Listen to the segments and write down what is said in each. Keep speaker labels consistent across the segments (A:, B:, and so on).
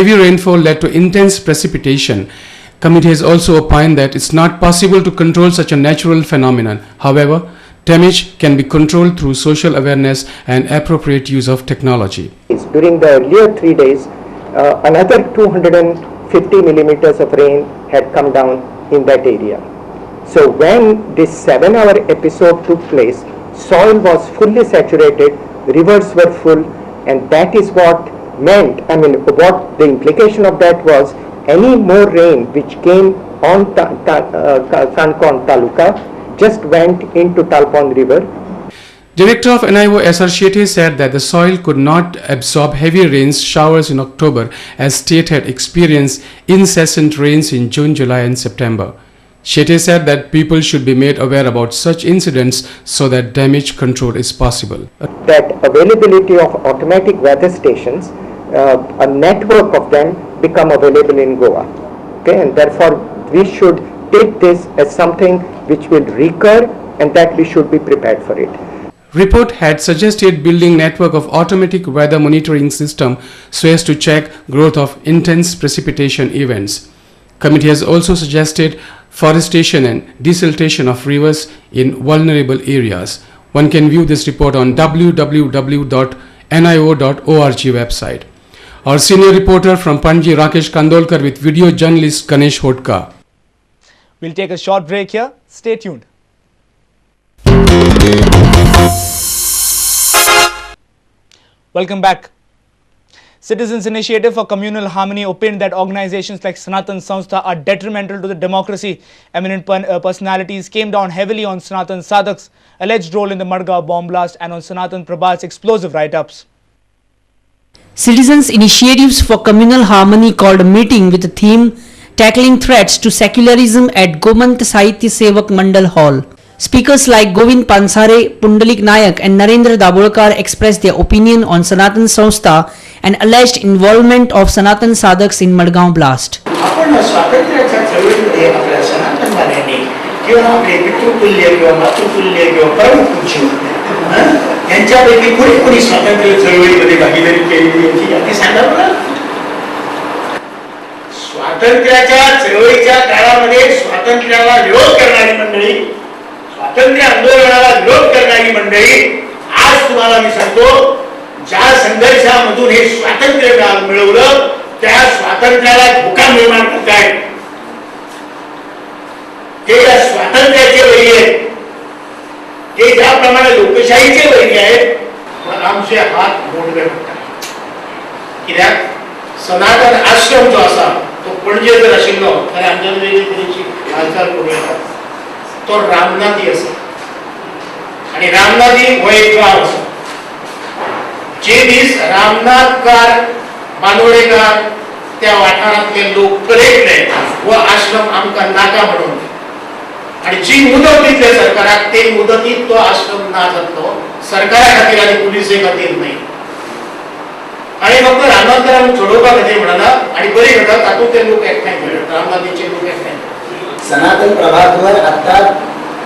A: Heavy rainfall led to intense precipitation. Committee has also opined that it's not possible to control such a natural phenomenon. However, damage can be controlled through social awareness and appropriate use of technology.
B: During the earlier 3 days, another 250 millimeters of rain had come down in that area. So when this 7-hour episode took place, soil was fully saturated, rivers were full, and that is what meant, what the implication of that was, any more rain which came on Sankon Taluka just went into Talpon River.
A: Director of NIO SR Shetty said that the soil could not absorb heavy rains showers in October as state had experienced incessant rains in June, July and September. Shetty said that people should be made aware about such incidents so that damage control is possible.
B: That availability of automatic weather stations, a network of them become available in Goa. Okay, and therefore we should take this as something which will recur and that we should be prepared for it.
A: Report had suggested building network of automatic weather monitoring system so as to check growth of intense precipitation events. Committee has also suggested forestation and desiltation of rivers in vulnerable areas. One can view this report on www.nio.org website. Our senior reporter from Panji, Rakesh Kandolkar, with video journalist Ganesh Hodka.
C: We'll take a short break here. Stay tuned. Welcome back. Citizens Initiative for Communal Harmony opined that organizations like Sanatan Sanstha are detrimental to the democracy. Eminent personalities came down heavily on Sanatan Sadhak's alleged role in the Madgaon bomb blast and on Sanatan Prabhat's explosive write-ups.
D: Citizens Initiatives for Communal Harmony called a meeting with the theme Tackling Threats to Secularism at Gomant Sahitya Sevak Mandal Hall. Speakers like Govind Pansare, Pundalik Nayak and Narendra Dabholkar expressed their opinion on Sanatan Sanstha and alleged involvement of Sanatan Sadhaks in Madgaon blast.
E: आपण स्वातंत्र्याच्या चळवळीमध्ये आपल्या सनातन वाल्यांनी किंवा आपले पितृतुल्य किंवा मातृतुल्य किंवा परमपूज्य यांच्यापैकी कोणी कोणी स्वातंत्र्य चळवळीमध्ये भागीदारी केलेली याची यादी सांगा बरं. स्वातंत्र्याच्या चळवळीच्या काळामध्ये स्वातंत्र्याला विरोध करणारी मंडळी, स्वातंत्र्य आंदोलनाला विरोध करणारी मंडळी आज तुम्हाला मी सांगतो, ज्या संघर्षामधून हे स्वातंत्र्य मिळवलं त्या स्वातंत्र्याला धोका निर्माण करतायत. ते या स्वातंत्र्याचे वैरी आहेत, ते ज्याप्रमाणे लोकशाहीचे वैरी आहेत, आमचे हात मोडले होतात. कित्याक सनातन आश्रम जो असा तो पणजे जर आशिल्लो तर आमच्या वेगळी तरेची हालचाल करूं तो रामनाथी आसा आणि रामनाथी हो एक गांव आसा. जे दीस रामनाथकार बांदोडेकार त्या वाठारांतले लोक कळयले हो आश्रम आमकां नाका म्हणून आणि जी मुदत दितले सरकाराक ते मुदतीत तो आश्रम ना जातलो, सरकारा खातीर आनी पुलिसे खातीर न्हय. आणि फक्त रामनाथकारांक सोडोवपा खातीर म्हणना आणि बरी गजाल तातूंत ते लोक एकठांय केले, रामनाथीचे लोक एकठांय.
F: सनातन प्रभातवर आता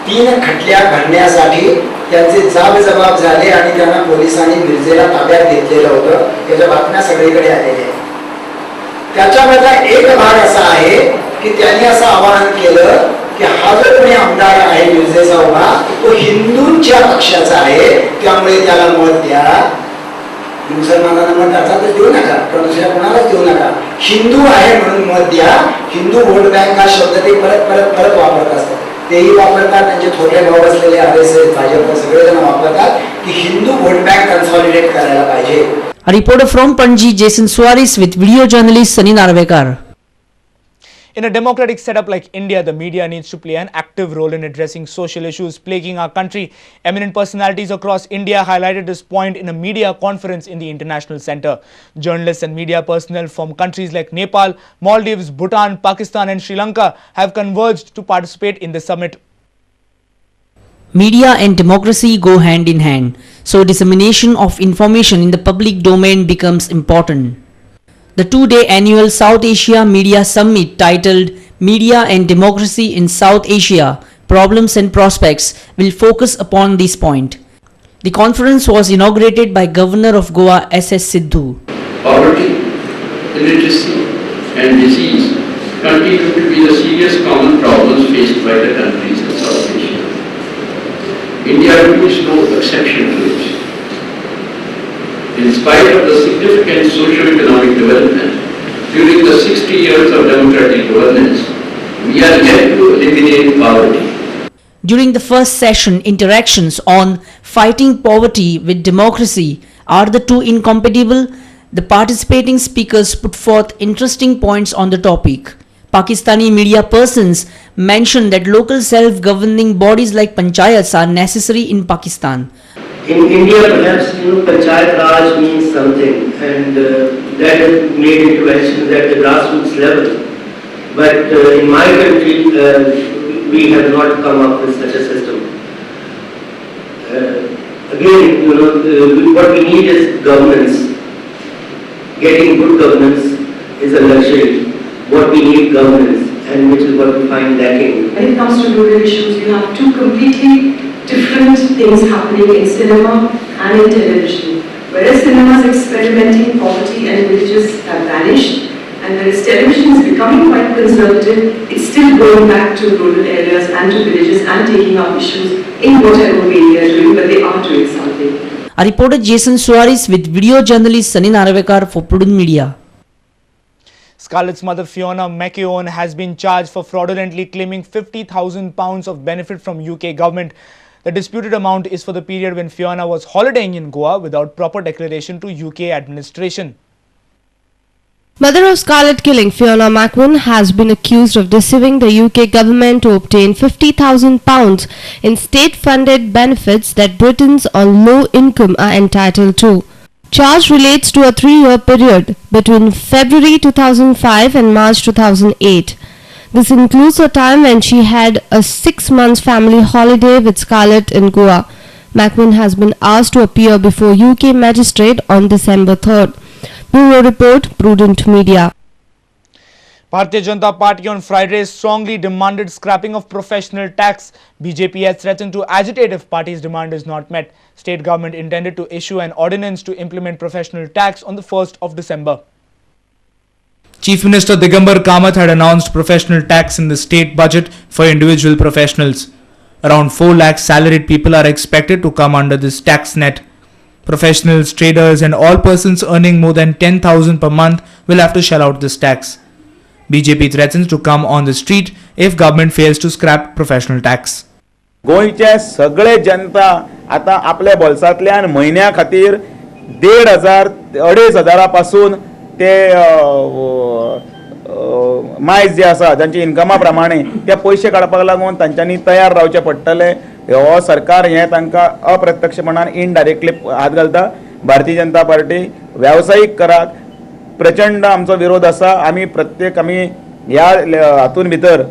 F: 3 खटल्या भरण्यासाठी त्यांचे जाब जबाब झाले आणि त्यांना पोलिसांनी मिरजेला ताब्यात घेतलेलं होतं. त्याच्या बातम्या सगळीकडे आलेल्या आहेत. त्याच्यामधला एक भाग असा आहे की त्यांनी असं आवाहन केलं की हा जो कोणी आमदार आहे मिरजेचा उभा तो हिंदूंच्या पक्षाचा आहे, त्यामुळे त्याला मत द्या. मुसलमानांना मत अर्थातच देऊ नका, पण दुसऱ्या कोणालाच देऊ नका. हिंदू आहे म्हणून मत द्या. हिंदू वोट बँक हा शब्द ते परत परत परत वापरत असतात. तेही वापरतात, त्यांचे थोडे भाव असलेले RSS भाजप सगळेजण वापरतात की हिंदू वोट बँक कन्सॉलिडेट करायला पाहिजे.
D: A reporter from Panji, Jason Suarez, with video journalist Sunny Narvekar.
C: In a democratic setup like India, the media needs to play an active role in addressing social issues plaguing our country. Eminent personalities across India highlighted this point in a media conference in the International Center. Journalists and media personnel from countries like Nepal, Maldives, Bhutan, Pakistan and Sri Lanka have converged to participate in the summit.
D: Media and democracy go hand in hand, so dissemination of information in the public domain becomes important. The 2-day annual South Asia Media Summit titled Media and Democracy in South Asia, Problems and Prospects will focus upon this point. The conference was inaugurated by Governor of Goa S.S. Sidhu.
G: Poverty illiteracy, and disease continue to be the serious common problems faced by the countries in South Asia. India too is no exception to it. In spite of the significant socio-economic development during the 60 years of democratic governance, we are yet to eliminate poverty.
D: During the first session, interactions on fighting poverty with democracy, are the two incompatible? The participating speakers put forth interesting points on the topic. Pakistani media persons mentioned that local self-governing bodies like panchayats are necessary in Pakistan.
H: In India, perhaps, Panchayat Raj means something, and that is made into actions at the grassroots level. But in my country, we have not come up with such a system. Again, what we need is governance. Getting good governance is a luxury. What we need governance, and which is what we find lacking.
I: When it comes to rural issues, you have two completely different things happening in cinema and in television. Whereas cinema is experimenting, poverty and villages have vanished, and whereas television is becoming quite conservative, it's still going back to rural areas and to villages and taking up issues in whatever way they are doing, but they are doing something.
D: A reporter Jason Suarez with video journalist Sunny Naravekar for Prudent Media.
C: Scarlett's mother Fiona McKeown has been charged for fraudulently claiming £50,000 of benefit from UK government. The disputed amount is for the period when Fiona was holidaying in Goa without proper declaration to UK administration.
J: Mother of Scarlett killing Fiona McKeown has been accused of deceiving the UK government to obtain £50,000 in state-funded benefits that Britons on low income are entitled to. Charge relates to a 3-year period between February 2005 and March 2008. This includes a time when she had a 6-month family holiday with Scarlett in Goa. McKeown has been asked to appear before UK magistrate on December 3rd. Bureau Report, Prudent Media.
C: Bharatiya Janata Party on Friday strongly demanded scrapping of professional tax. BJP has threatened to agitate if party's demand is not met. State government intended to issue an ordinance to implement professional tax on the 1st of December.
K: Chief Minister Digambar Kamath had announced professional tax in the state budget for individual professionals. Around 4 lakh salaried people are expected to come under this tax net. Professionals, traders and all persons earning more than 10,000 per month will have to shell out this tax. BJP threatens to come on the street if government fails to scrap professional tax.
L: गोयचे सगळे जनता आता आपल्या बोल्सांतल्यान म्हयन्या खातीर 1,500 पासून ते मायज जे आसा तांची इन्कमा प्रमाणे ते पयशे काडपाक लागून तांच्यांनी तयार रावचे पडटले. हो सरकार हे तांकां अप्रत्यक्षपणान इनडायरेक्टली हात घालता. भारतीय जनता पार्टी व्यावसायिक कराक प्रचंड आमचो विरोध आसा. आमी ह्या हातून भितर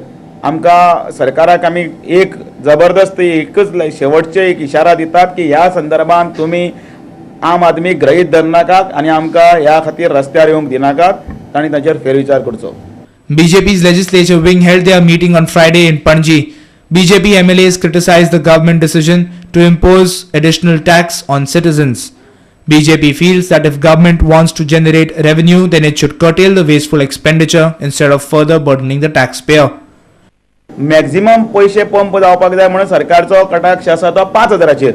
L: आमकां सरकाराक आमी एक जबरदस्त एकच शेवटचे एक इशारा दितात की ह्या संदर्भात तुमी आम आदमी ग्रहीत धरनाकात आनी आमकां ह्या खातीर रस्त्यार येवंक दिनाकात आनी ताचेर फेरविचार करचो.
K: BJP's legislature wing held their meeting on Friday in Panji. BJP MLAs criticized the government decision to impose additional tax on citizens. BJP feels that if government wants to generate revenue, then it should curtail the wasteful expenditure instead of further burdening the taxpayer.
L: Maximum पयशे pump जावपाक जाय म्हणून सरकारचो कटाक्ष आसा तो 5,000चेर.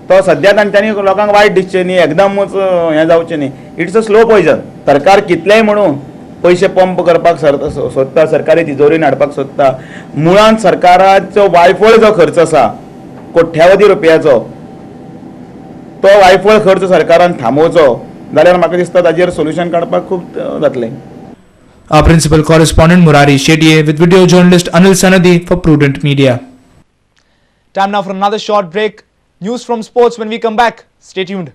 L: तो सद्या तांच्यांनी लोकांक वायट दिसचें न्ही, एकदमूच हें जावचें न्ही. It's a slow poison. सरकार कितलेंय म्हणून पयशे पंप करपाक सोदता, सरकारी तिजोरीन हाडपाक सोदता. मुळांत सरकाराचो वायफळ जो खर्च आसा कोट्यावधी रुपयाचो, तो वायफळ खर्च सरकारान थांबोवचो जाल्यार म्हाका दिसता ताजेर सोल्युशन काडपाक खूब जातलें.
K: Our principal correspondent Murari Shetye with video journalist Anil Sanadi for Prudent Media.
C: Time now for another short break. News from sports when we come back. Stay tuned.